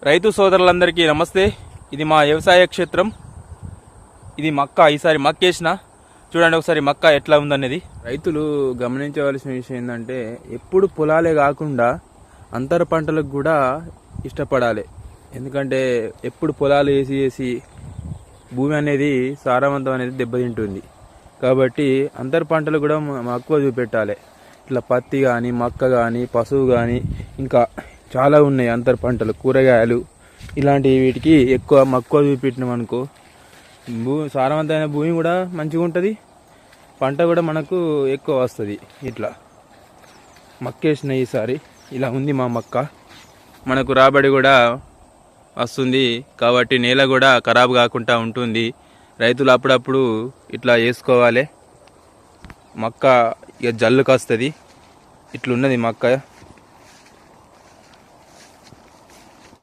రైతు సోదరులందరికీ నమస్తే. ఇది మా వ్యవసాయ క్షేత్రం. ఇది మక్క. ఈసారి మక్కేసిన చూడండి ఒకసారి మక్క ఎట్లా ఉందనేది. రైతులు గమనించవలసిన విషయం ఏంటంటే ఎప్పుడు పొలాలే కాకుండా అంతర పంటలకు కూడా ఇష్టపడాలి. ఎందుకంటే ఎప్పుడు పొలాలు వేసి భూమి అనేది సారవంతం అనేది దెబ్బతింటుంది. కాబట్టి అంతర పంటలు కూడా మక్కువ చూపెట్టాలి. ఇట్లా పత్తి కానీ, మక్క కానీ, పసుపు కానీ, ఇంకా చాలా ఉన్నాయి అంతర పంటలు, కూరగాయలు ఇలాంటి వీటికి ఎక్కువ మక్కువ చూపెట్టినాం అనుకో, సారవంతమైన భూమి కూడా మంచిగా ఉంటుంది, పంట కూడా మనకు ఎక్కువ వస్తుంది. ఇట్లా మక్కేసిన ఈసారి ఇలా ఉంది మా మక్క. మనకు రాబడి కూడా వస్తుంది కాబట్టి నేల కూడా ఖరాబ్ కాకుండా ఉంటుంది. రైతులు అప్పుడప్పుడు ఇట్లా వేసుకోవాలి. మక్క ఇక జల్లుకు వస్తుంది. ఇట్లున్నది మక్క.